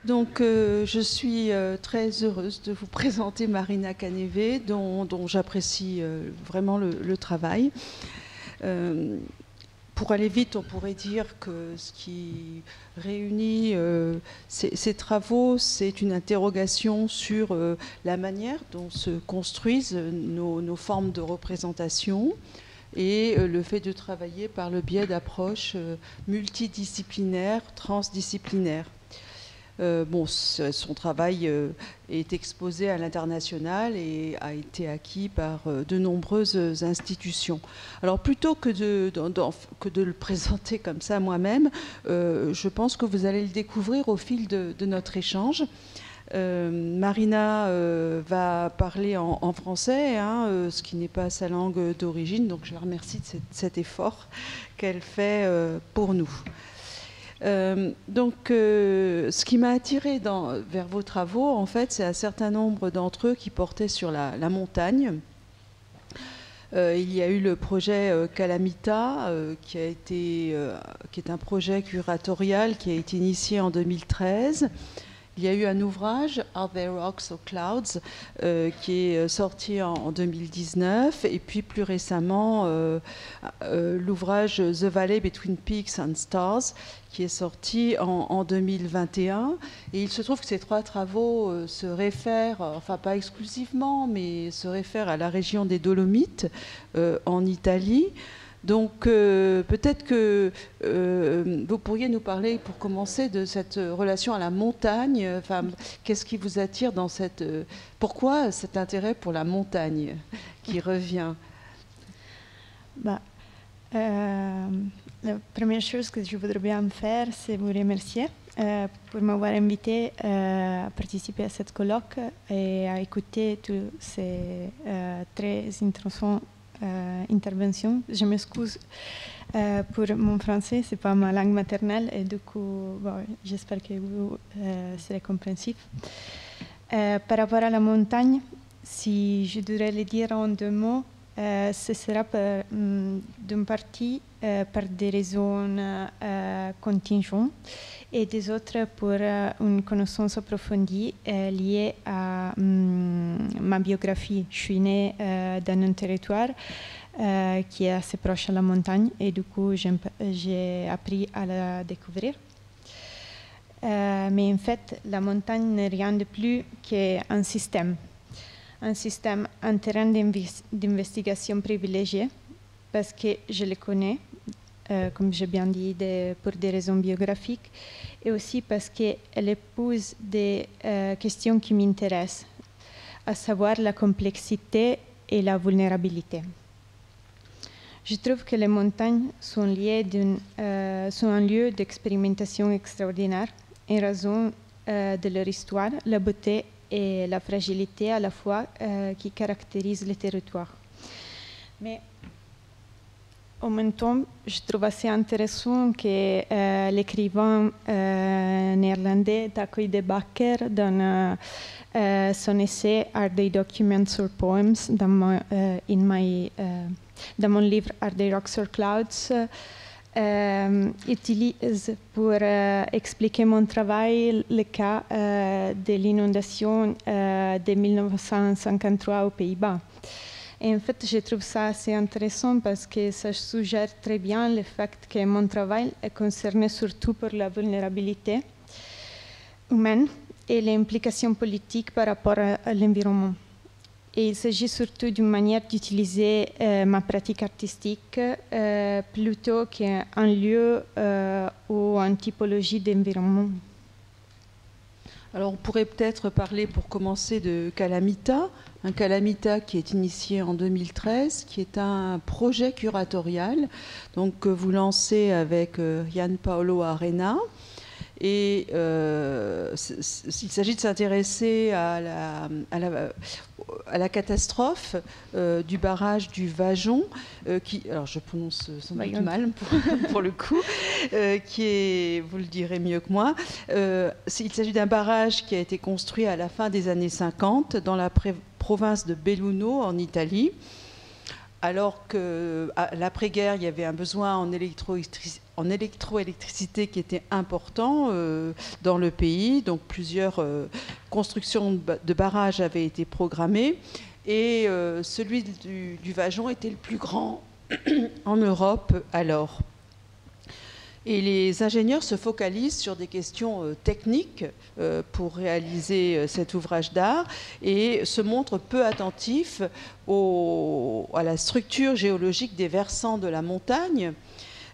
Donc, je suis très heureuse de vous présenter Marina Caneve, dont j'apprécie vraiment le travail. Pour aller vite, on pourrait dire que ce qui réunit ces travaux, c'est une interrogation sur la manière dont se construisent nos formes de représentation et le fait de travailler par le biais d'approches multidisciplinaires, transdisciplinaires. Son travail est exposé à l'international et a été acquis par de nombreuses institutions. Alors plutôt que de le présenter comme ça moi-même, je pense que vous allez le découvrir au fil de notre échange. Marina va parler en français, ce qui n'est pas sa langue d'origine, donc je la remercie de cet effort qu'elle fait pour nous. Ce qui m'a attiré vers vos travaux, en fait, c'est un certain nombre d'entre eux qui portaient sur la montagne. Il y a eu le projet Calamita, qui est un projet curatorial qui a été initié en 2013. Il y a eu un ouvrage, Are There Rocks or Clouds, qui est sorti en 2019, et puis plus récemment l'ouvrage The Valley Between Peaks and Stars, qui est sorti en 2021. Et il se trouve que ces trois travaux se réfèrent, enfin pas exclusivement, mais se réfèrent à la région des Dolomites en Italie. Donc peut-être que vous pourriez nous parler, pour commencer, de cette relation à la montagne. Enfin, qu'est-ce qui vous attire dans cette... pourquoi cet intérêt pour la montagne qui revient? La première chose que je voudrais bien faire, c'est vous remercier pour m'avoir invité à participer à cette colloque et à écouter toutes ces très intéressantes intervention. Je m'excuse pour mon français, c'est pas ma langue maternelle et du coup, j'espère que vous serez compréhensif. Par rapport à la montagne, si je devrais le dire en deux mots, ce sera d'une partie par des raisons contingentes et des autres pour une connaissance approfondie liée à ma biographie. Je suis née dans un territoire qui est assez proche à la montagne et du coup j'ai appris à la découvrir. Mais en fait, la montagne n'est rien de plus qu'un système. Un système, un terrain d'investigation privilégié parce que je le connais, comme j'ai bien dit, pour des raisons biographiques, et aussi parce qu'elle épouse des questions qui m'intéressent, à savoir la complexité et la vulnérabilité. Je trouve que les montagnes sont un lieu d'expérimentation extraordinaire en raison de leur histoire, la beauté et la fragilité à la fois qui caractérisent le territoire. Mais en même temps, je trouve assez intéressant que l'écrivain néerlandais Taco de Bakker, dans son essai Are They Documents or Poems, dans mon livre Are They Rocks or Clouds, utilise pour expliquer mon travail le cas de l'inondation de 1953 aux Pays-Bas. Et en fait, je trouve ça assez intéressant parce que ça suggère très bien le fait que mon travail est concerné surtout par la vulnérabilité humaine et les implications politiques par rapport à l'environnement. Et il s'agit surtout d'une manière d'utiliser ma pratique artistique plutôt qu'un lieu ou une typologie d'environnement. Alors on pourrait peut-être parler pour commencer de Calamita, un Calamita qui est initié en 2013, qui est un projet curatorial donc, que vous lancez avec Gian Paolo Arena. Et il s'agit de s'intéresser à la catastrophe du barrage du Vajon, alors je prononce sans doute mal pour le coup, qui est, vous le direz mieux que moi, il s'agit d'un barrage qui a été construit à la fin des années 50 dans la province de Belluno en Italie. Alors qu'à l'après-guerre, il y avait un besoin en en électroélectricité qui était important dans le pays. Donc plusieurs constructions de barrages avaient été programmées. Et celui du Vajon était le plus grand en Europe alors. Et les ingénieurs se focalisent sur des questions techniques pour réaliser cet ouvrage d'art et se montrent peu attentifs à la structure géologique des versants de la montagne,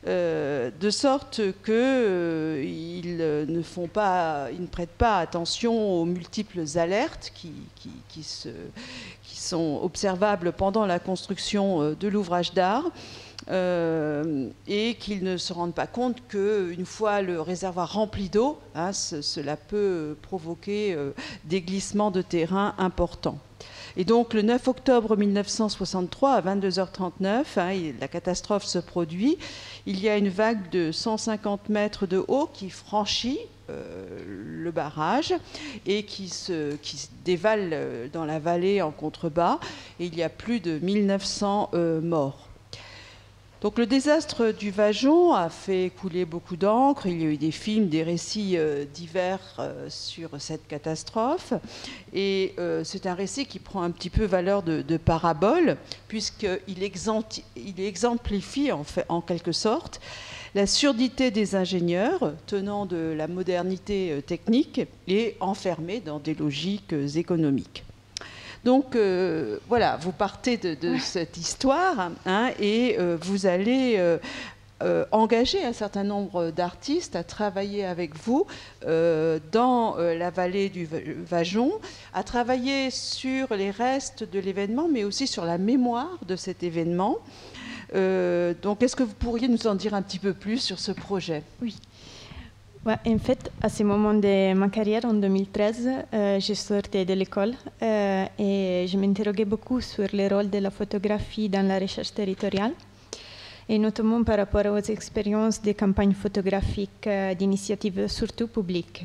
de sorte qu'ils ne prêtent pas attention aux multiples alertes qui sont observables pendant la construction de l'ouvrage d'art. Et qu'ils ne se rendent pas compte qu'une fois le réservoir rempli d'eau, cela peut provoquer des glissements de terrain importants. Et donc le 9 octobre 1963 à 22h39, la catastrophe se produit. Il y a une vague de 150 mètres de haut qui franchit le barrage et qui se dévale dans la vallée en contrebas. Et il y a plus de 1900 morts. Donc le désastre du Vajon a fait couler beaucoup d'encre. Il y a eu des films, des récits divers sur cette catastrophe. Et c'est un récit qui prend un petit peu valeur de parabole, puisqu'il exemplifie en quelque sorte la surdité des ingénieurs tenant de la modernité technique et enfermés dans des logiques économiques. Donc voilà, vous partez de cette histoire et vous allez engager un certain nombre d'artistes à travailler avec vous dans la vallée du Vajon, à travailler sur les restes de l'événement, mais aussi sur la mémoire de cet événement. Donc est-ce que vous pourriez nous en dire un petit peu plus sur ce projet ? Oui. Ouais, en fait, à ce moment de ma carrière, en 2013, je sortais de l'école et je m'interrogeais beaucoup sur le rôle de la photographie dans la recherche territoriale, et notamment par rapport aux expériences des campagnes photographiques d'initiatives surtout publiques,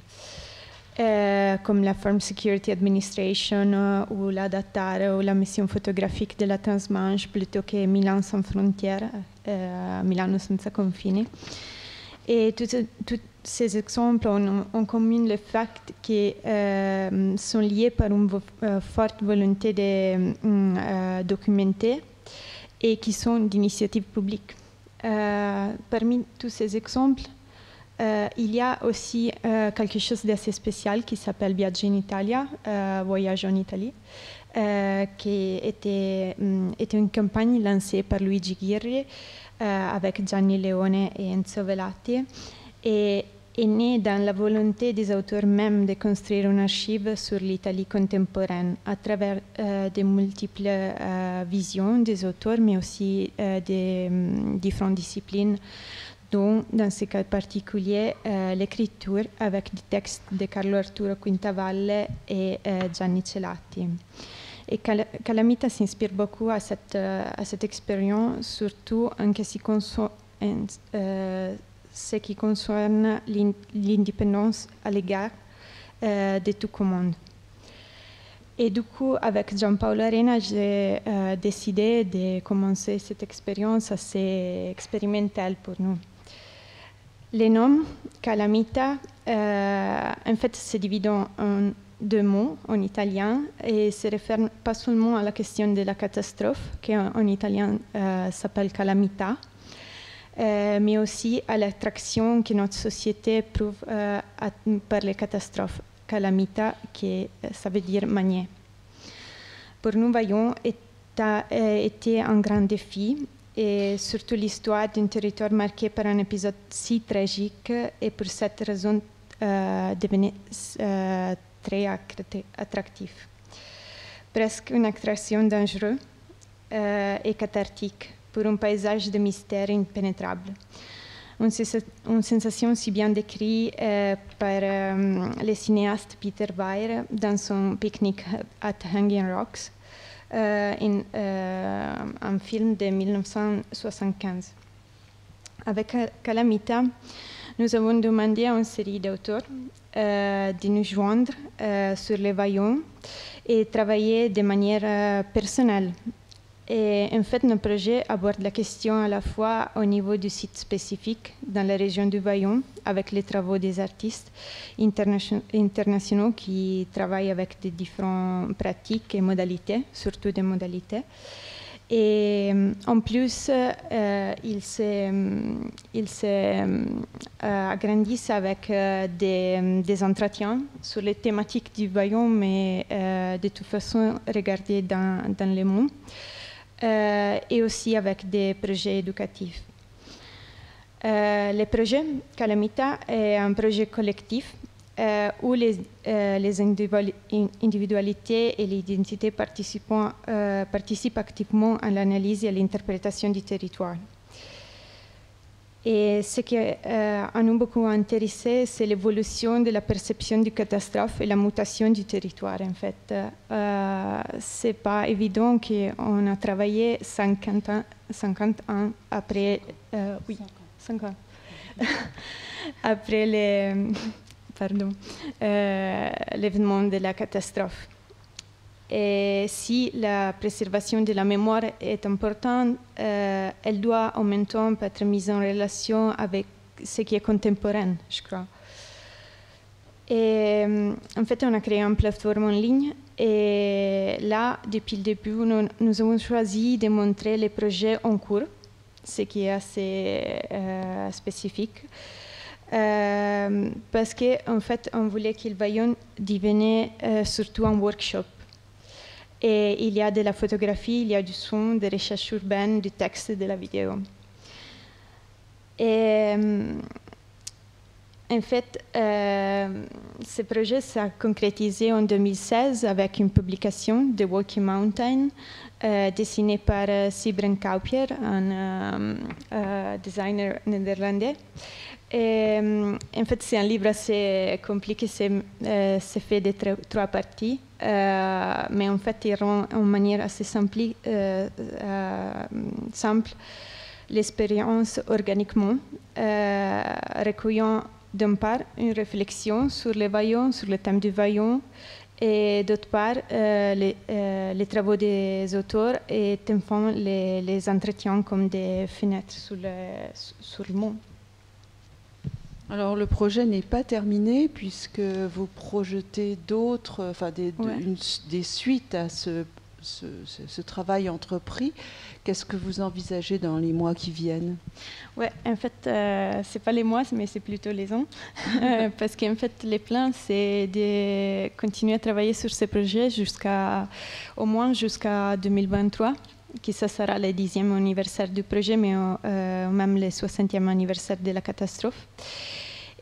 comme la Farm Security Administration ou la DATAR ou la mission photographique de la Transmanche, plutôt que Milan sans frontières, Milano senza confini. Et tous ces exemples ont en commun le fait qu'ils sont liés par une forte volonté de documenter et qui sont d'initiatives publiques. Parmi tous ces exemples, il y a aussi quelque chose d'assez spécial qui s'appelle Viaggio in Italia, Voyage en Italie, qui était une campagne lancée par Luigi Ghirri avec Gianni Leone et Enzo Velati, et est née dans la volonté des auteurs même de construire une archive sur l'Italie contemporaine à travers de multiples visions des auteurs, mais aussi des différentes disciplines, dont, dans ce cas particulier, l'écriture avec des textes de Carlo Arturo Quintavalle et Gianni Celati. Et Calamita s'inspire beaucoup à cette expérience, surtout en ce qui concerne l'indépendance à l'égard de tout monde. Et du coup, avec Gianpaolo Arena, j'ai décidé de commencer cette expérience assez expérimentale pour nous. Le nom Calamita, en fait, se divise en deux mots en italien et se réfère pas seulement à la question de la catastrophe, qui en italien s'appelle calamita, mais aussi à l'attraction que notre société éprouve par les catastrophes. Calamita, ça veut dire manier. Pour nous, Vajon était un grand défi, et surtout l'histoire d'un territoire marqué par un épisode si tragique, et pour cette raison devenait très attractif. Presque une attraction dangereuse et cathartique pour un paysage de mystère impénétrable. Une sensation si bien décrite par le cinéaste Peter Weir dans son Picnic at Hanging Rocks, un film de 1975. Avec Calamita, nous avons demandé à une série d'auteurs de nous joindre sur les Vajon et travailler de manière personnelle Et en fait, notre projet aborde la question à la fois au niveau du site spécifique dans la région du Vallon, avec les travaux des artistes internationaux qui travaillent avec des différentes pratiques et modalités, surtout des modalités. Et en plus, ils agrandissent avec des entretiens sur les thématiques du Vallon, mais de toute façon regardées dans le monde. Et aussi avec des projets éducatifs. Le projet Calamita est un projet collectif où les individualités et l'identité participent activement à l'analyse et à l'interprétation du territoire. Et ce qui nous beaucoup intéressé, c'est l'évolution de la perception du catastrophe et la mutation du territoire. En fait, c'est pas évident qu'on a travaillé 50 ans après, oui, 5 ans après l'événement de la catastrophe. Et si la préservation de la mémoire est importante, elle doit en même temps être mise en relation avec ce qui est contemporain, je crois. Et en fait, on a créé une plateforme en ligne et là, depuis le début, nous avons choisi de montrer les projets en cours, ce qui est assez spécifique. Parce qu'en fait, on voulait qu'il devenir surtout un workshop. Et il y a de la photographie, il y a du son, des recherches urbaines, du texte et de la vidéo. Et en fait, ce projet s'est concrétisé en 2016 avec une publication de Walking Mountain, dessinée par Sybren Kaupier, un designer néerlandais. Et, en fait, c'est un livre assez compliqué, c'est fait de trois parties, mais en fait, il rend en manière assez simple l'expérience organiquement, recueillant d'une part une réflexion sur les Vallons, sur le thème du Vallon, et d'autre part les travaux des auteurs et enfin les entretiens comme des fenêtres sur le monde. Alors le projet n'est pas terminé puisque vous projetez d'autres, enfin des suites à ce travail entrepris. Qu'est-ce que vous envisagez dans les mois qui viennent? Ouais, en fait, c'est pas les mois, mais c'est plutôt les ans, parce qu'en fait, les plans, c'est de continuer à travailler sur ce projet au moins jusqu'à 2023. Qui ça sera le 10e anniversaire du projet, mais même le 60e anniversaire de la catastrophe.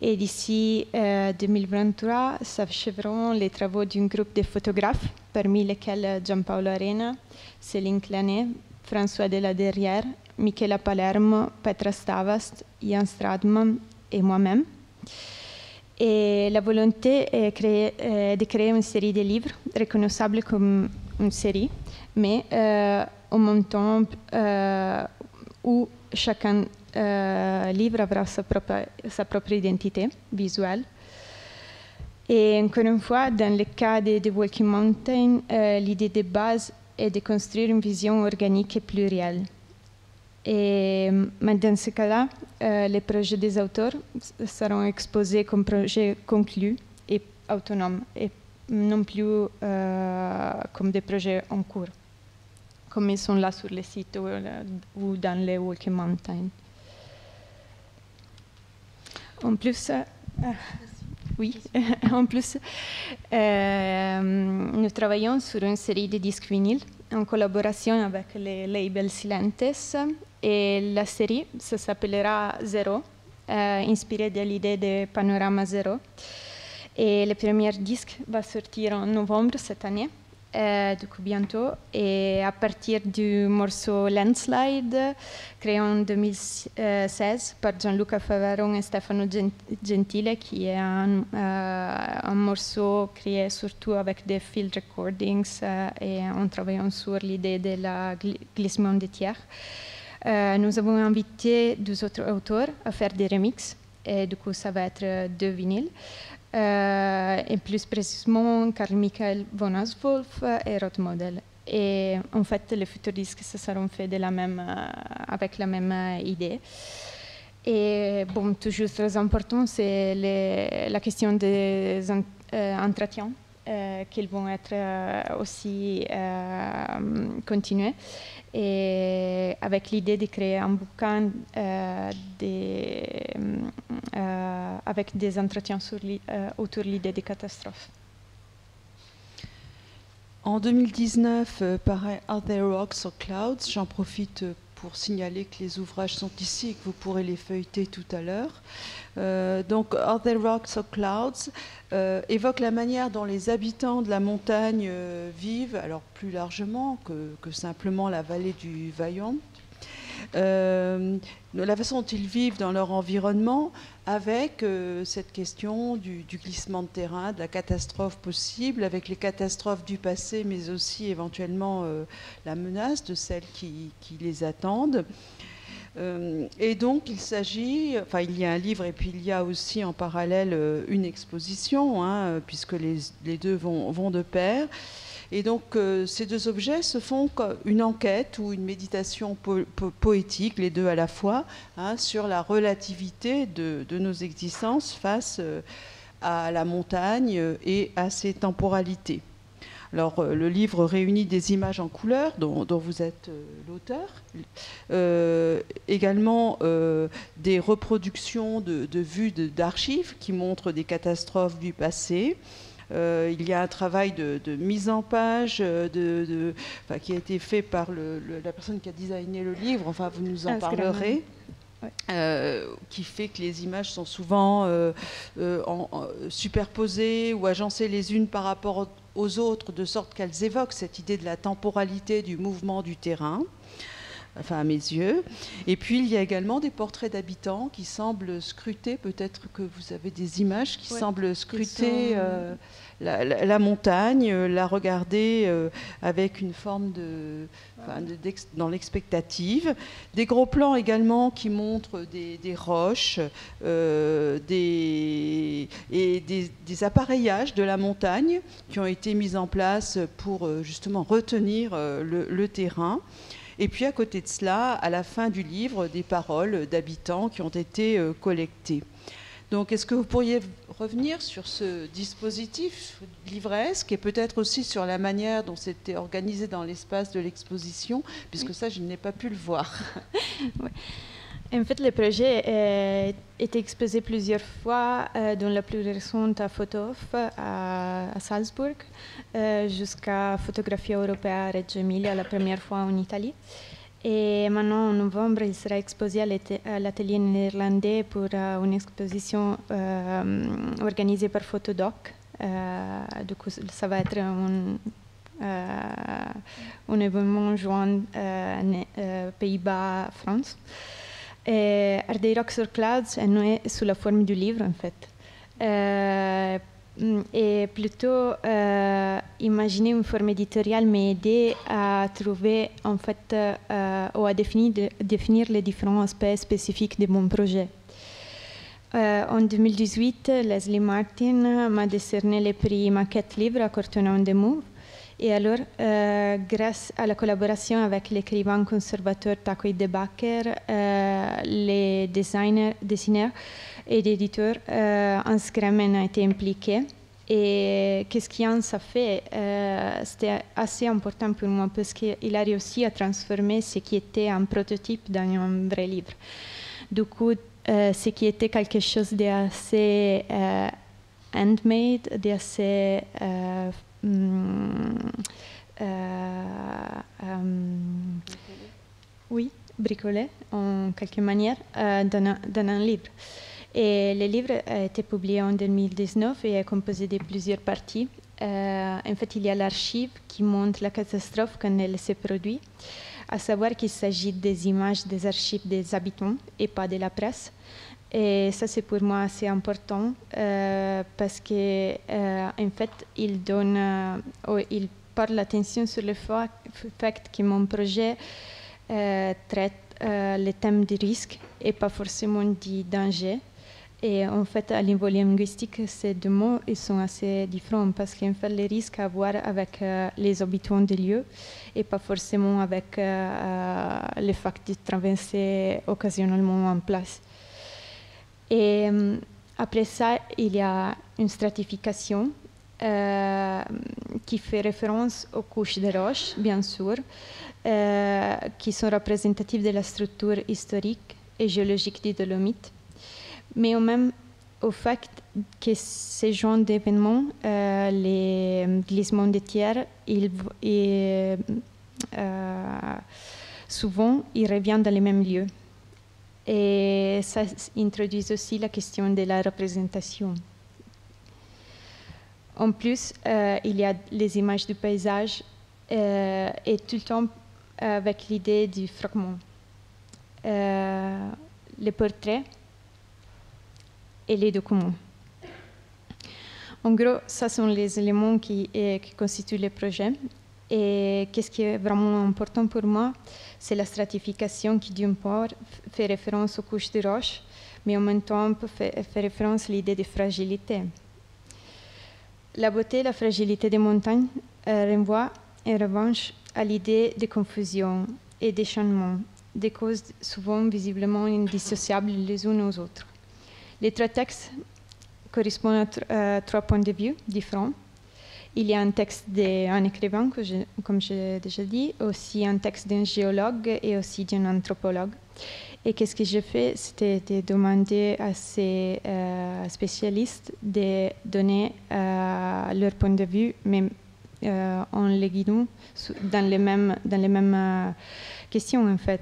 Et d'ici 2023, s'achèveront les travaux d'un groupe de photographes, parmi lesquels Giampaolo Arena, Céline Clanet, François Deladerrière, Michela Palermo, Petra Stavast, Jan Stradman et moi-même. Et la volonté est de créer une série de livres reconnaissables comme une série, mais en même temps où chacun livre aura sa propre identité visuelle. Et encore une fois, dans le cas de Walking Mountain, l'idée de base est de construire une vision organique et plurielle. Et dans ce cas-là, les projets des auteurs seront exposés comme projets conclus et autonomes, et non plus comme des projets en cours, comme ils sont là sur le site ou dans les Walking Mountain. En plus, nous travaillons sur une série de disques vinyles en collaboration avec le label Silentes, et la série s'appellera Zero, inspirée de l'idée de Panorama Zero. Et le premier disque va sortir en novembre cette année, du coup bientôt, et à partir du morceau Landslide, créé en 2016 par Gianluca Favaron et Stefano Gentile, qui est un morceau créé surtout avec des field recordings et en travaillant sur l'idée de la glissement de tiers. Nous avons invité deux autres auteurs à faire des remixes, et du coup ça va être 2 vinyles. Et plus précisément Carl Michael von Aswolf et Rod Model. Et en fait, les futurs disques se seront faits avec la même idée. Et bon, toujours très important, c'est la question des entretiens qui vont être aussi continués. Et avec l'idée de créer un bouquin avec des entretiens autour de l'idée des catastrophes. En 2019, paraît Are There Rocks or Clouds? J'en profite pour signaler que les ouvrages sont ici et que vous pourrez les feuilleter tout à l'heure. Donc, Are There Rocks or Clouds évoque la manière dont les habitants de la montagne vivent, alors plus largement que simplement la vallée du Vaillant. La façon dont ils vivent dans leur environnement avec cette question du glissement de terrain, de la catastrophe possible, avec les catastrophes du passé, mais aussi éventuellement la menace de celles qui les attendent. Et donc il s'agit, enfin il y a un livre et puis il y a aussi en parallèle une exposition, hein, puisque les deux vont de pair. Et donc, ces deux objets se font une enquête ou une méditation poétique, les deux à la fois, hein, sur la relativité de nos existences face à la montagne et à ses temporalités. Alors, le livre réunit des images en couleur dont vous êtes l'auteur, également des reproductions de vues d'archives qui montrent des catastrophes du passé. Il y a un travail de mise en page qui a été fait par la personne qui a designé le livre, enfin vous nous en parlerez, qui fait que les images sont souvent superposées ou agencées les unes par rapport aux autres, de sorte qu'elles évoquent cette idée de la temporalité du mouvement du terrain. Enfin à mes yeux. Et puis il y a également des portraits d'habitants qui semblent scruter, peut-être que vous avez des images qui semblent scruter la montagne, la regarder avec une forme dans l'expectative. Des gros plans également qui montrent des roches et des appareillages de la montagne qui ont été mis en place pour justement retenir le terrain. Et puis à côté de cela, à la fin du livre, des paroles d'habitants qui ont été collectées. Donc est-ce que vous pourriez revenir sur ce dispositif livresque et peut-être aussi sur la manière dont c'était organisé dans l'espace de l'exposition, puisque ça, je n'ai pas pu le voir. Oui. En fait, le projet a été exposé plusieurs fois, dont la plus récente à Photof à Salzbourg, jusqu'à Photographia Europea à Reggio Emilia, la première fois en Italie. Et maintenant, en novembre, il sera exposé à l'atelier néerlandais pour une exposition organisée par Photodoc. Du coup, ça va être un événement joint Pays-Bas, France. Are There Rocks or Clouds est né sous la forme du livre, en fait. Et plutôt imaginer une forme éditoriale m'aider à trouver, en fait, ou à définir les différents aspects spécifiques de mon projet. En 2018, Leslie Martin m'a décerné le prix Maquette Livre à Courtrai-en-Demouve. Et alors, grâce à la collaboration avec l'écrivain conservateur Taco De Backer, les dessineurs et l'éditeur Hans Kremen a été impliqué. Et qu'est-ce qu'Hans a fait? C'était assez important pour moi parce qu'il a réussi à transformer ce qui était un prototype dans un vrai livre. Du coup, ce qui était quelque chose d'assez handmade, d'assez bricolé en quelque manière dans un livre. Et le livre a été publié en 2019 et est composé de plusieurs parties. En fait, il y a l'archive qui montre la catastrophe quand elle s'est produite, à savoir qu'il s'agit des images des archives des habitants et pas de la presse. Et ça, c'est pour moi assez important parce que, en fait, il porte l'attention sur le fait que mon projet traite le thème du risque et pas forcément du danger. Et en fait, à niveau linguistique, ces deux mots ils sont assez différents parce qu'en fait, les risques à voir avec les habitants des lieux et pas forcément avec le fait de traverser occasionnellement en place. Et après ça, il y a une stratification qui fait référence aux couches de roches, bien sûr, qui sont représentatives de la structure historique et géologique des Dolomites, mais même au fait que ces genres d'événements, les glissements de terre, souvent, ils reviennent dans les mêmes lieux. Et ça introduit aussi la question de la représentation. En plus, il y a les images du paysage et tout le temps avec l'idée du fragment. Les portraits et les documents. En gros, ça sont les éléments qui constituent le projet. Et qu'est-ce qui est vraiment important pour moi, c'est la stratification qui, d'une part, fait référence aux couches de roches, mais en même temps fait référence à l'idée de fragilité. La beauté et la fragilité des montagnes renvoient, en revanche, à l'idée de confusion et d'échaînement, des causes souvent visiblement indissociables les unes aux autres. Les trois textes correspondent à trois points de vue différents. Il y a un texte d'un écrivain, comme j'ai déjà dit, aussi un texte d'un géologue et aussi d'un anthropologue. Et qu'est-ce que j'ai fait? C'était de demander à ces spécialistes de donner leur point de vue, mais en les guidant dans les mêmes questions, en fait.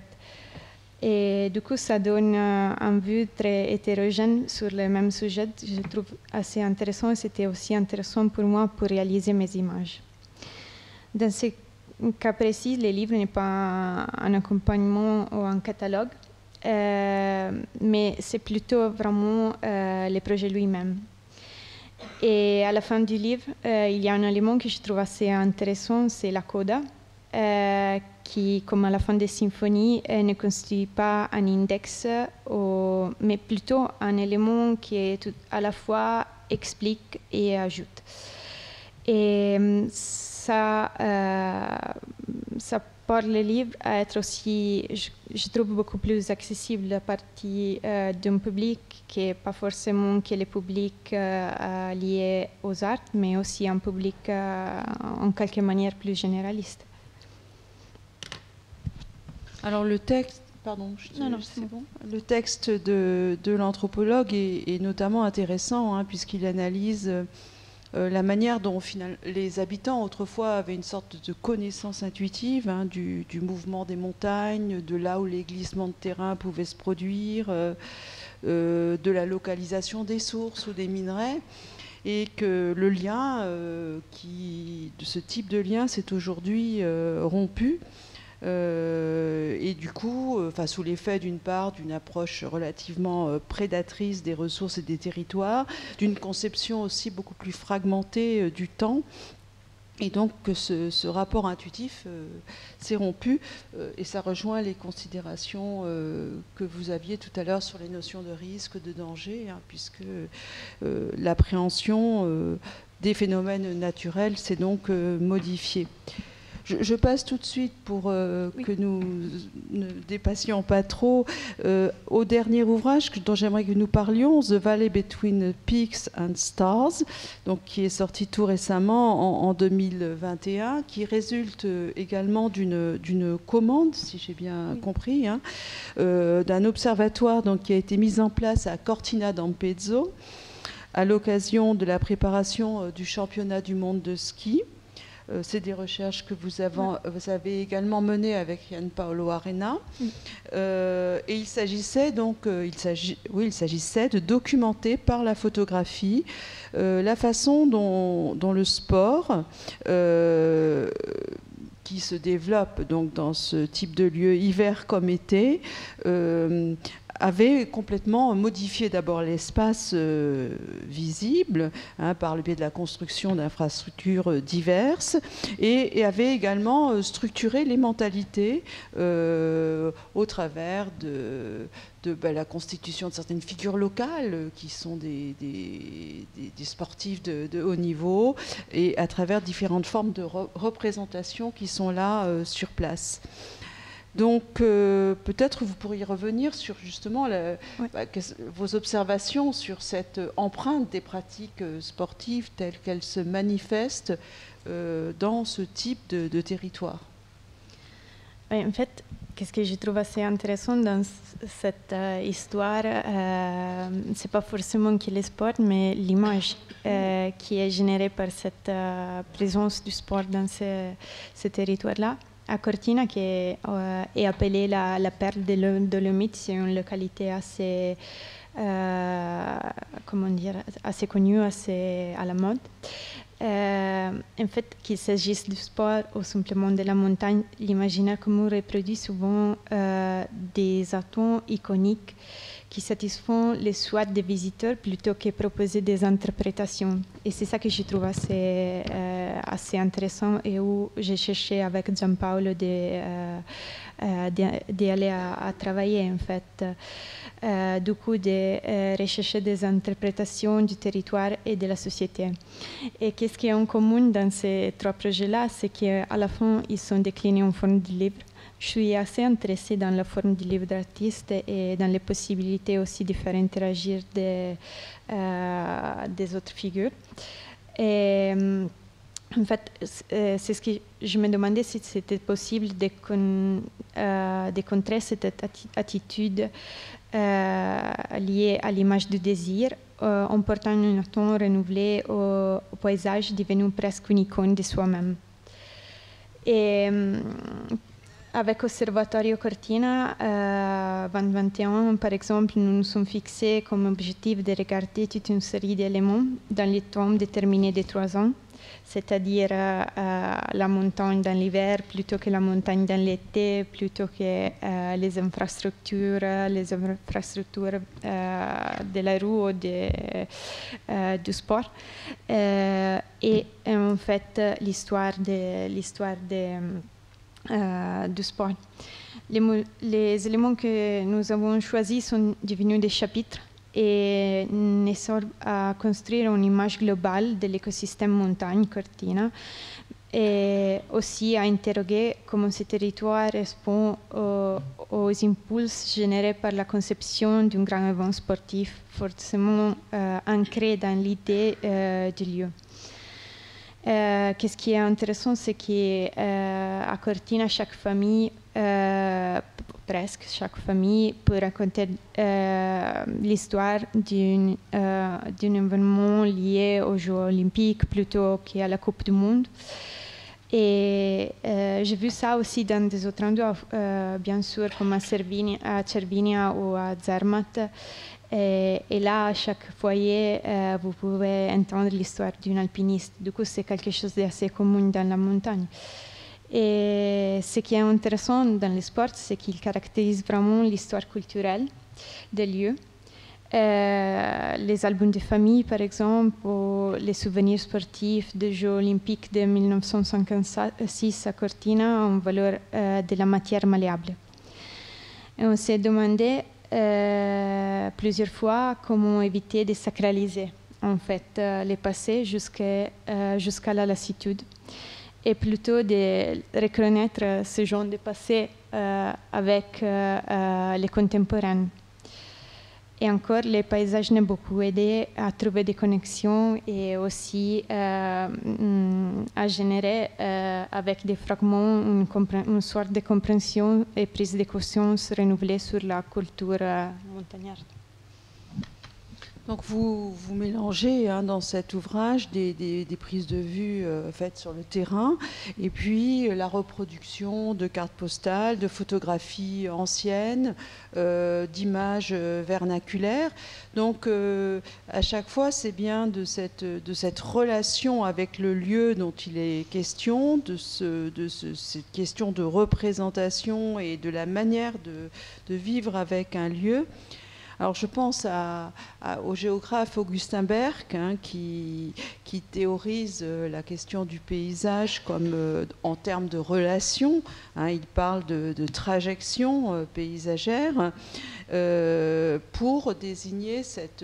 Et du coup, ça donne un vue très hétérogène sur le même sujet. Je trouve assez intéressant et c'était aussi intéressant pour moi pour réaliser mes images. Dans ce cas précis, le livre n'est pas un accompagnement ou un catalogue, mais c'est plutôt vraiment le projet lui-même. Et à la fin du livre, il y a un élément que je trouve assez intéressant, c'est la coda. Qui, comme à la fin des symphonies, ne constitue pas un index, mais plutôt un élément qui à la fois explique et ajoute. Et ça porte le livre à être aussi, je trouve, beaucoup plus accessible à partir d'un public qui n'est pas forcément que le public lié aux arts, mais aussi un public en quelque manière plus généraliste. Alors le texte, c'est bon. Le texte de l'anthropologue est notamment intéressant puisqu'il analyse la manière dont les habitants autrefois avaient une sorte de connaissance intuitive du mouvement des montagnes, de là où les glissements de terrain pouvaient se produire, de la localisation des sources ou des minerais. Et que le lien, de ce type de lien, s'est aujourd'hui rompu. Et du coup, sous l'effet d'une part d'une approche relativement prédatrice des ressources et des territoires, d'une conception aussi beaucoup plus fragmentée du temps, et donc que ce rapport intuitif s'est rompu, et ça rejoint les considérations que vous aviez tout à l'heure sur les notions de risque, de danger, puisque l'appréhension des phénomènes naturels s'est donc modifiée. Je passe tout de suite pour que nous ne dépassions pas trop au dernier ouvrage dont j'aimerais que nous parlions, The Valley Between Peaks and Stars, donc, qui est sorti tout récemment en 2021, qui résulte également d'une commande, si j'ai bien compris, d'un observatoire donc, qui a été mis en place à Cortina d'Ampezzo à l'occasion de la préparation du championnat du monde de ski. C'est des recherches que vous avez également menées avec Gian Paolo Arena. Et il s'agissait donc, de documenter par la photographie la façon dont le sport qui se développe donc dans ce type de lieu, hiver comme été, avait complètement modifié d'abord l'espace visible par le biais de la construction d'infrastructures diverses et avait également structuré les mentalités au travers de la constitution de certaines figures locales qui sont des sportifs de haut niveau et à travers différentes formes de représentation qui sont là sur place. Donc peut-être vous pourriez revenir sur justement vos observations sur cette empreinte des pratiques sportives telles qu'elles se manifestent dans ce type de territoire. Oui, en fait, qu'est-ce que je trouve assez intéressant dans cette histoire, c'est pas forcément que le sport, mais l'image qui est générée par cette présence du sport dans ce territoire-là. À Cortina, qui est appelée la perle des Dolomites, c'est une localité assez, assez connue, assez à la mode. En fait, qu'il s'agisse du sport ou simplement de la montagne, l'imaginaire commun reproduit souvent des atomes iconiques qui satisfont les souhaits des visiteurs plutôt que proposer des interprétations. Et c'est ça que je trouve assez intéressant et où j'ai cherché avec Gianpaolo d'aller à travailler en fait. Du coup, de rechercher des interprétations du territoire et de la société. Et qu'est-ce qui est en commun dans ces trois projets-là, c'est qu'à la fin, ils sont déclinés en forme de livre. Je suis assez intéressée dans la forme du livre d'artiste et dans les possibilités aussi de faire interagir des autres figures. Et en fait, c'est ce que je me demandais si c'était possible de contrer cette attitude liée à l'image du désir en portant un atome renouvelé au paysage devenu presque une icône de soi-même. Et avec Osservatorio Cortina 2021, par exemple, nous nous sommes fixés comme objectif de regarder toute une série d'éléments dans les tomes déterminés de 3 ans, c'est-à-dire la montagne dans l'hiver plutôt que la montagne dans l'été, plutôt que les infrastructures de la rue ou du sport. Et en fait, l'histoire du sport. Les éléments que nous avons choisis sont devenus des chapitres et ne servent à construire une image globale de l'écosystème montagne Cortina et aussi à interroger comment ce territoire répond aux impulses générés par la conception d'un grand événement sportif forcément ancré dans l'idée du lieu. Qu'est-ce qui est intéressant, c'est qu'à Cortina, chaque famille, presque chaque famille, peut raconter l'histoire d'un événement lié aux Jeux olympiques plutôt qu'à la Coupe du Monde. Et j'ai vu ça aussi dans des autres endroits, bien sûr, comme à Cervinia ou à Zermatt. Et là, à chaque foyer, vous pouvez entendre l'histoire d'un alpiniste. Du coup, c'est quelque chose d'assez commun dans la montagne. Et ce qui est intéressant dans le sport, c'est qu'il caractérise vraiment l'histoire culturelle des lieux. Les albums de famille, par exemple, ou les souvenirs sportifs des Jeux olympiques de 1956 à Cortina ont valeur de la matière malléable. Et on s'est demandé plusieurs fois comment éviter de sacraliser en fait le passé jusqu'à la lassitude et plutôt de reconnaître ce genre de passé avec les contemporains. Et encore, les paysages m'ont beaucoup aidé à trouver des connexions et aussi à générer avec des fragments une sorte de compréhension et prise de conscience renouvelée sur la culture montagnarde. Donc vous mélangez dans cet ouvrage des prises de vue faites sur le terrain et puis la reproduction de cartes postales, de photographies anciennes, d'images vernaculaires. Donc à chaque fois c'est bien de cette relation avec le lieu dont il est question, de cette question de représentation et de la manière de vivre avec un lieu. Alors je pense au géographe Augustin Berg qui théorise la question du paysage comme en termes de relation. Il parle de trajection paysagère pour désigner cette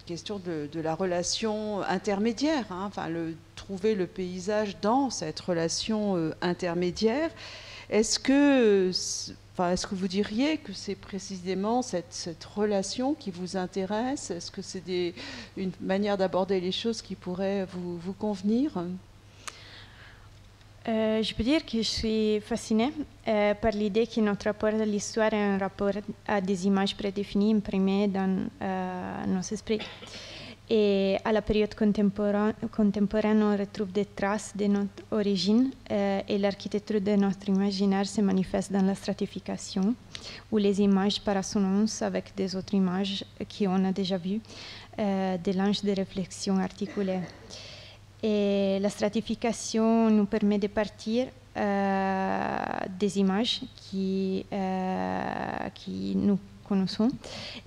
question de la relation intermédiaire. Trouver le paysage dans cette relation intermédiaire. Est-ce que vous diriez que c'est précisément cette relation qui vous intéresse? Est-ce que c'est une manière d'aborder les choses qui pourrait vous convenir? Je peux dire que je suis fascinée par l'idée que notre rapport à l'histoire est un rapport à des images prédéfinies imprimées dans nos esprits. Et à la période contemporaine, on retrouve des traces de notre origine et l'architecture de notre imaginaire se manifeste dans la stratification, où les images par assonance avec des autres images qu'on a déjà vues, délange des réflexions articulées. Et la stratification nous permet de partir des images qui nous connaissons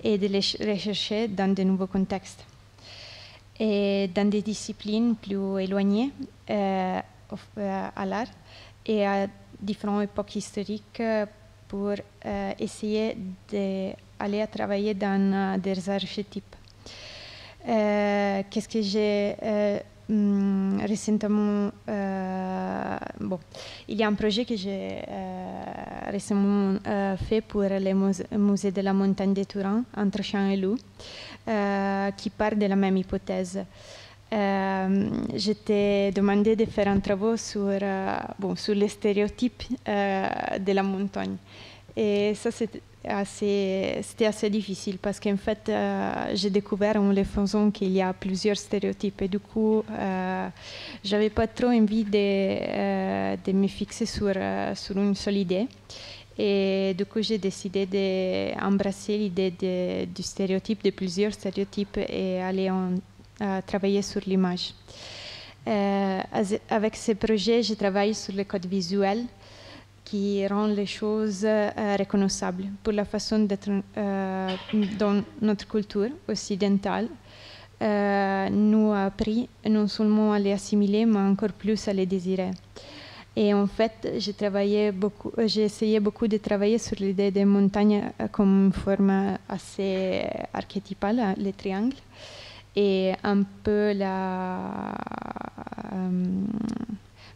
et de les rechercher dans de nouveaux contextes. Et dans des disciplines plus éloignées à l'art et à différentes époques historiques pour essayer d'aller travailler dans des archétypes. Qu'est-ce que j'ai récemment... il y a un projet que j'ai récemment fait pour le musée de la montagne de Turin, entre Champs et Loup, qui part de la même hypothèse. Je t'ai demandé de faire un travail sur les stéréotypes de la montagne. Et ça, c'était assez difficile parce qu'en fait, j'ai découvert en le faisant qu'il y a plusieurs stéréotypes. Et du coup, je n'avais pas trop envie de me fixer sur une seule idée. Et du coup, j'ai décidé d'embrasser l'idée du stéréotype, de plusieurs stéréotypes et aller travailler sur l'image. Avec ce projet, je travaille sur le code visuel qui rend les choses reconnaissables pour la façon d'être dans notre culture occidentale. Nous a appris non seulement à les assimiler, mais encore plus à les désirer. Et en fait, j'ai essayé beaucoup de travailler sur l'idée des montagnes comme une forme assez archétypale, les triangles, et un peu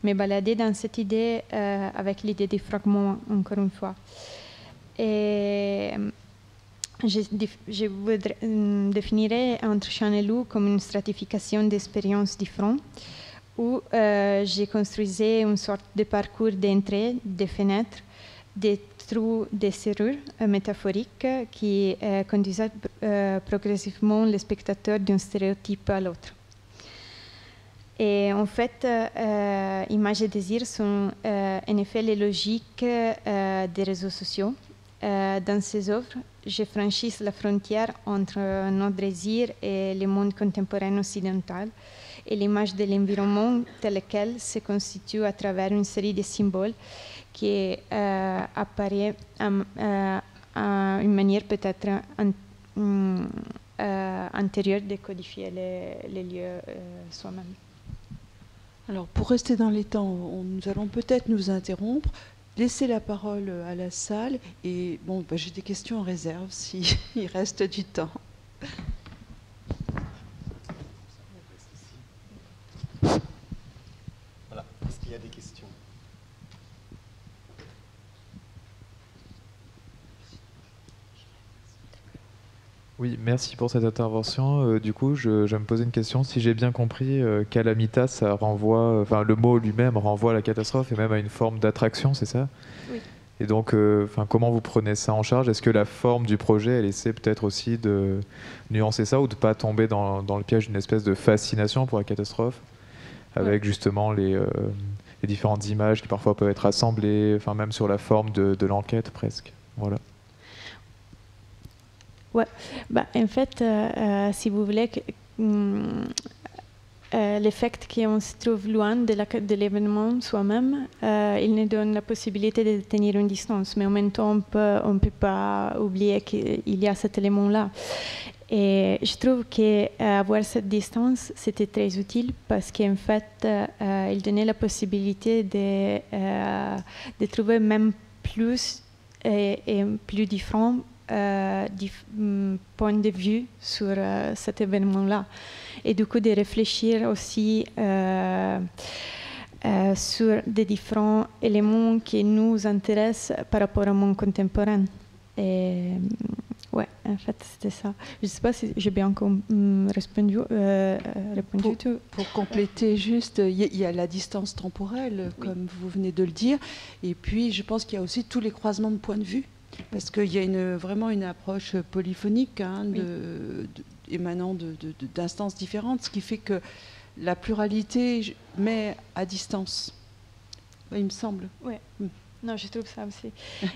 me balader dans cette idée avec l'idée des fragments, encore une fois. Et je définirais entre Champs et Loup comme une stratification d'expériences différentes, où j'ai construisais une sorte de parcours d'entrée, des fenêtres, des trous, des serrures métaphoriques qui conduisaient progressivement le spectateur d'un stéréotype à l'autre. Et en fait, Images et désirs sont en effet les logiques des réseaux sociaux. Dans ces œuvres, je franchis la frontière entre notre désir et le monde contemporain occidental et l'image de l'environnement tel quel se constitue à travers une série de symboles qui apparaît à une manière peut-être antérieure de codifier les lieux soi-même. Alors, pour rester dans les temps, nous allons peut-être nous interrompre, laisser la parole à la salle et j'ai des questions en réserve s'il reste du temps. Voilà. Est-ce qu'il y a des questions? Oui, merci pour cette intervention. Du coup, je me posais une question. Si j'ai bien compris, calamita, ça renvoie, le mot lui-même renvoie à la catastrophe et même à une forme d'attraction, c'est ça? Oui. Et donc, comment vous prenez ça en charge? Est-ce que la forme du projet, elle essaie peut-être aussi de nuancer ça ou de ne pas tomber dans le piège d'une espèce de fascination pour la catastrophe, avec justement les différentes images qui parfois peuvent être assemblées, enfin même sur la forme de l'enquête presque. Voilà. Ouais, en fait, si vous voulez, l'effet qu'on se trouve loin de l'événement soi-même, il nous donne la possibilité de tenir une distance, mais en même temps, on ne peut pas oublier qu'il y a cet élément-là. Et je trouve qu'avoir cette distance, c'était très utile parce qu'en fait, il donnait la possibilité de trouver même plus et plus différents points de vue sur cet événement-là. Et du coup, de réfléchir aussi sur des différents éléments qui nous intéressent par rapport au monde contemporain. Et ouais, en fait, c'était ça. Je ne sais pas si j'ai bien répondu. Pour compléter juste, il y a la distance temporelle, comme vous venez de le dire, et puis je pense qu'il y a aussi tous les croisements de points de vue, parce qu'il y a vraiment une approche polyphonique émanant d'instances différentes, ce qui fait que la pluralité met à distance, il me semble. Oui. Non, je trouve ça aussi.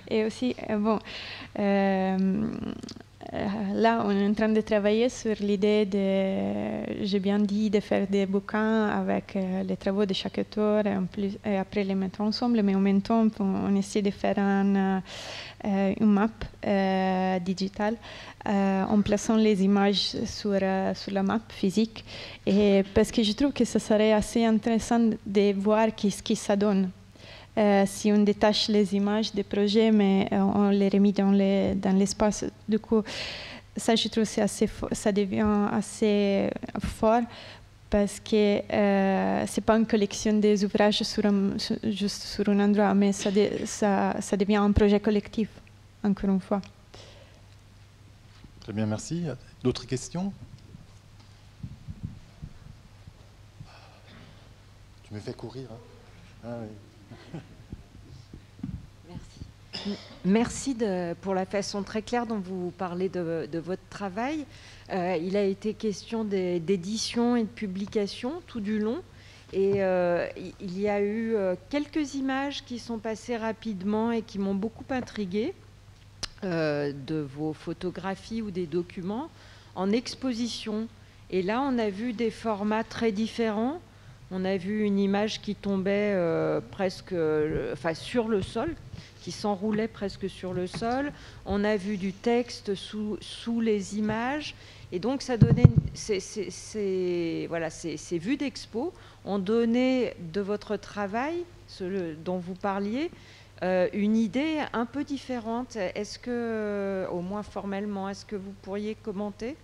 Et aussi, là, on est en train de travailler sur l'idée j'ai bien dit, de faire des bouquins avec les travaux de chaque auteur et après les mettre ensemble, mais en même temps, on essaie de faire une map digitale en plaçant les images sur la map physique. Et parce que je trouve que ça serait assez intéressant de voir ce que ça donne. Si on détache les images des projets, mais on les remet dans l'espace. Du coup, ça, je trouve que ça devient assez fort parce que ce n'est pas une collection des ouvrages juste sur un endroit, mais ça devient un projet collectif, encore une fois. Très bien, merci. D'autres questions? Tu me fais courir, hein? Ah, oui. Merci pour la façon très claire dont vous parlez de votre travail. Il a été question d'édition et de publication tout du long. Et il y a eu quelques images qui sont passées rapidement et qui m'ont beaucoup intriguée de vos photographies ou des documents en exposition. Et là, on a vu des formats très différents. On a vu une image qui tombait presque sur le sol, qui s'enroulait presque sur le sol. On a vu du texte sous les images. Et donc, ça donnait ces vues d'expo ont donné de votre travail, dont vous parliez, une idée un peu différente. Est-ce que, au moins formellement, est-ce que vous pourriez commenter ?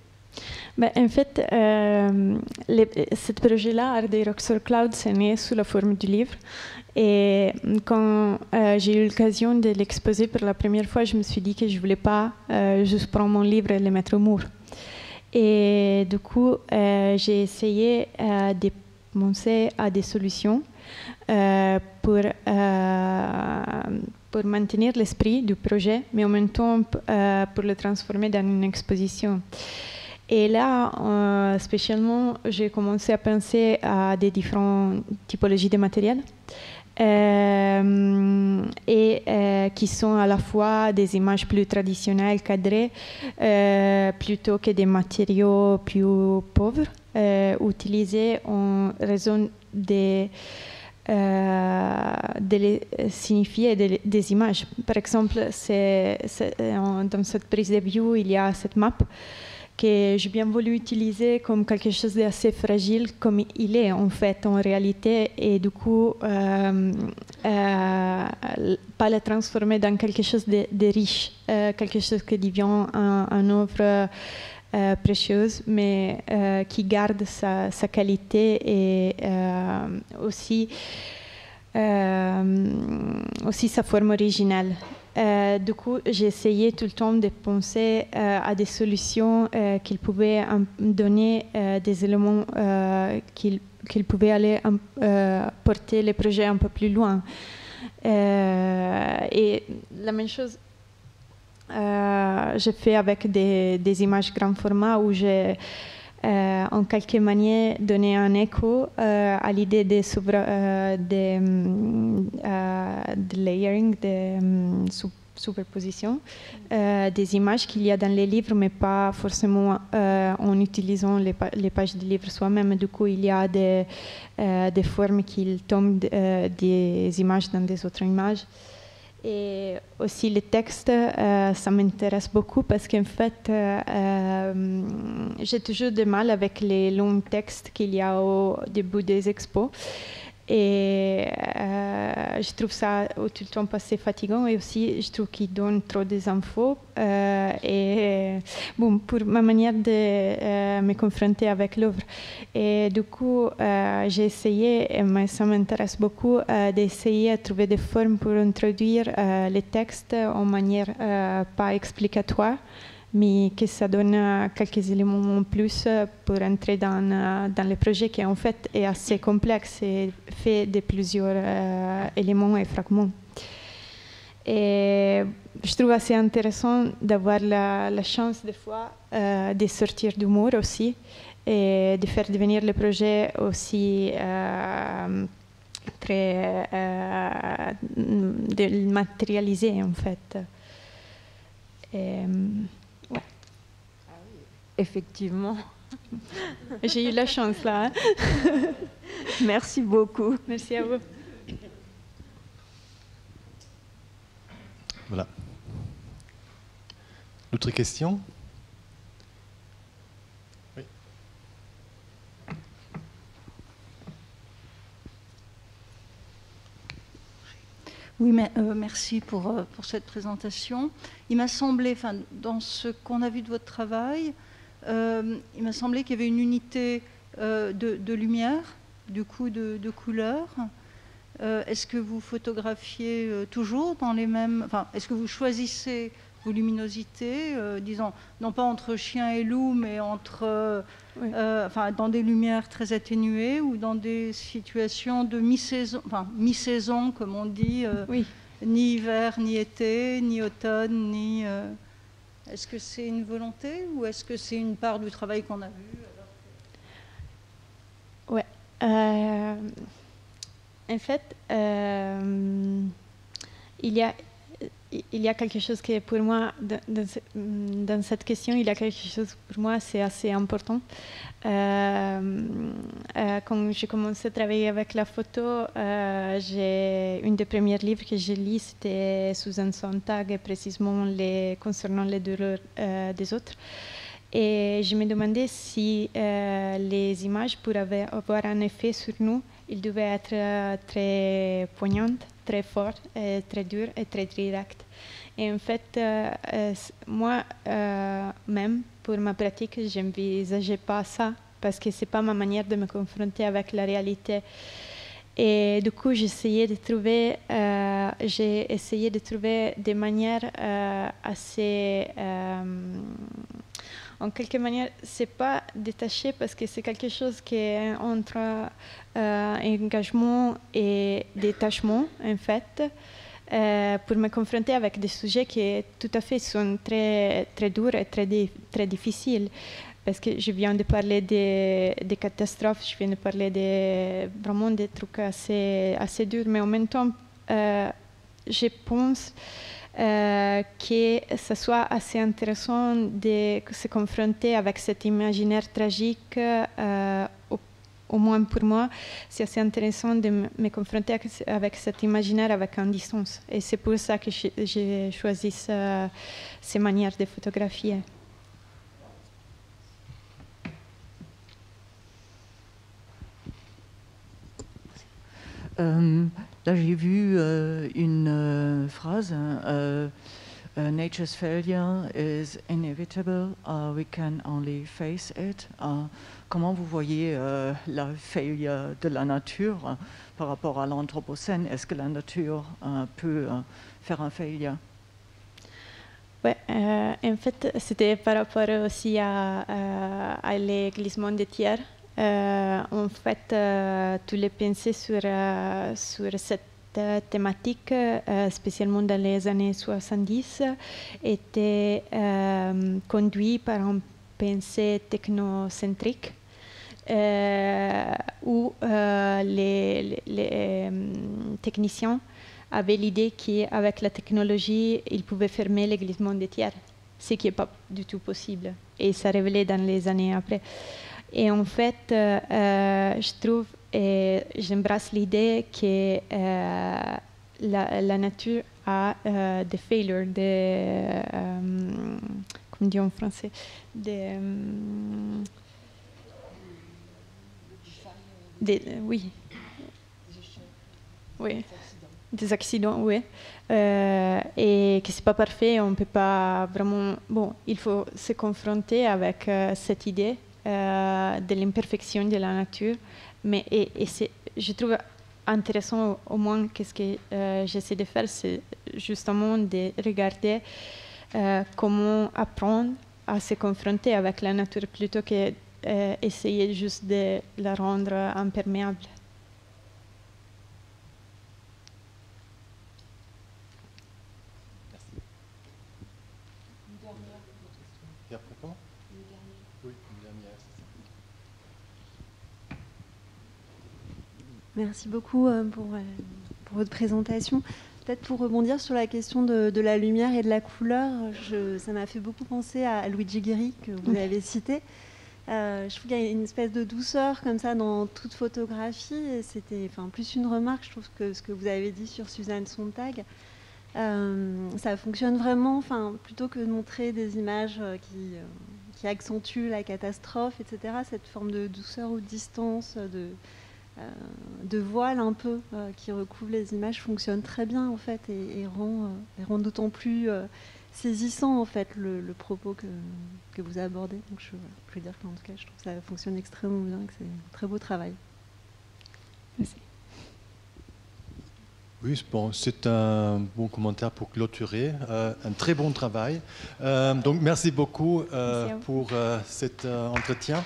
En fait, ce projet-là, Art des Rock sur Cloud, c'est né sous la forme du livre. Et quand j'ai eu l'occasion de l'exposer pour la première fois, je me suis dit que je ne voulais pas juste prendre mon livre et le mettre au mur. Et du coup, j'ai essayé de penser à des solutions pour maintenir l'esprit du projet, mais en même temps pour le transformer dans une exposition. Et là, spécialement, j'ai commencé à penser à des différentes typologies de matériel qui sont à la fois des images plus traditionnelles, cadrées, plutôt que des matériaux plus pauvres, utilisés en raison de les signifier des images. Par exemple, dans cette prise de vue, il y a cette map que j'ai bien voulu utiliser comme quelque chose d'assez fragile, comme il est en fait en réalité, et du coup pas le transformer dans quelque chose de riche, quelque chose qui devient une œuvre précieuse, mais qui garde sa qualité et aussi sa forme originale. Du coup, j'ai essayé tout le temps de penser à des solutions qui pouvaient donner des éléments qui pouvaient aller porter les projets un peu plus loin. Et la même chose, j'ai fait avec des images grand format où j'ai en quelque manière donné un écho à l'idée de layering, de superposition des images qu'il y a dans les livres, mais pas forcément en utilisant les pages du livre soi-même. Du coup, il y a des formes qui tombent des images dans des autres images. Et aussi les textes, ça m'intéresse beaucoup parce qu'en fait, j'ai toujours du mal avec les longs textes qu'il y a au début des expos. Et je trouve ça tout le temps assez fatigant, et aussi je trouve qu'ils donnent trop des infos. Et bon, pour ma manière de me confronter avec l'œuvre. Et du coup, j'ai essayé, mais ça m'intéresse beaucoup, d'essayer de trouver des formes pour introduire les textes en manière pas explicatoire, mais que ça donne quelques éléments en plus pour entrer dans le projet qui en fait est assez complexe et fait de plusieurs éléments et fragments. Et je trouve assez intéressant d'avoir la chance des fois de sortir d'humour aussi et de faire devenir le projet aussi très de matérialiser en fait. Et, ouais. Effectivement. J'ai eu la chance là. Hein. Merci beaucoup. Merci à vous. Voilà. D'autres questions? Oui. Oui, mais, merci pour cette présentation. Il m'a semblé, dans ce qu'on a vu de votre travail, il m'a semblé qu'il y avait une unité de lumière, du coup de couleurs. Est-ce que vous photographiez toujours dans les mêmes... Enfin, est-ce que vous choisissez vos luminosités, disons, non pas entre chien et loup, mais entre, oui. Dans des lumières très atténuées ou dans des situations de mi-saison, comme on dit, oui. Ni hiver, ni été, ni automne, ni... Est-ce que c'est une volonté ou est-ce que c'est une part du travail qu'on a vu? Ouais. En fait, il y a quelque chose qui, pour moi, dans cette question, il y a quelque chose, pour moi, c'est assez important. Quand j'ai commencé à travailler avec la photo, une des premiers livres que j'ai lu, c'était Susan Sontag, précisément concernant les douleurs des autres. Et je me demandais si les images, pour avoir un effet sur nous, ils devaient être très poignantes, très fortes, très dures et très directes. Et en fait, moi, même pour ma pratique, je n'envisageais pas ça parce que ce n'est pas ma manière de me confronter avec la réalité. Et du coup, j'ai essayé de trouver des manières assez... en quelque manière, ce n'est pas détaché parce que c'est quelque chose qui est entre engagement et détachement, en fait, pour me confronter avec des sujets qui tout à fait sont très, très durs et très difficiles. Parce que je viens de parler des catastrophes, je viens de parler vraiment des trucs assez durs, mais en même temps, je pense que ce soit assez intéressant de se confronter avec cet imaginaire tragique, au moins pour moi, c'est assez intéressant de me confronter avec cet imaginaire avec une distance. Et c'est pour ça que j'ai choisi ces manières de photographier. Là, j'ai vu une phrase, Nature's failure is inevitable, we can only face it. Comment vous voyez la failure de la nature par rapport à l'anthropocène? Est-ce que la nature peut faire un failure? Ouais, en fait, c'était par rapport aussi à les glissements de terre. En fait, tous les pensées sur cette thématique, spécialement dans les années 70, était conduit par une pensée technocentrique où les techniciens avaient l'idée qu'avec la technologie, ils pouvaient fermer les glissements des tiers, ce qui n'est pas du tout possible. Et ça révélait dans les années après. Et en fait, je trouve, et j'embrasse l'idée que la nature a des failures, comment dire en français, oui, des accidents, oui, et que c'est pas parfait, on peut pas vraiment. Bon, il faut se confronter avec cette idée de l'imperfection de la nature, mais je trouve intéressant, au moins, qu'est-ce que j'essaie de faire, c'est justement de regarder comment apprendre à se confronter avec la nature plutôt que essayer juste de la rendre imperméable. Et après quoi? Oui, une dernière. Merci beaucoup pour votre présentation. Peut-être pour rebondir sur la question de la lumière et de la couleur, ça m'a fait beaucoup penser à Luigi Guerri, que vous avez cité. Je trouve qu'il y a une espèce de douceur comme ça dans toute photographie. Et c'était plus une remarque, je trouve, que ce que vous avez dit sur Suzanne Sontag. Ça fonctionne vraiment, plutôt que de montrer des images qui accentuent la catastrophe, etc. Cette forme de douceur ou de distance, de voile un peu qui recouvre les images fonctionne très bien en fait et rend d'autant plus saisissant en fait le propos que vous abordez. Donc je veux dire qu'en tout cas je trouve que ça fonctionne extrêmement bien, que c'est un très beau travail. Merci. Oui, bon, c'est un bon commentaire pour clôturer. Un très bon travail. Donc merci beaucoup pour cet entretien.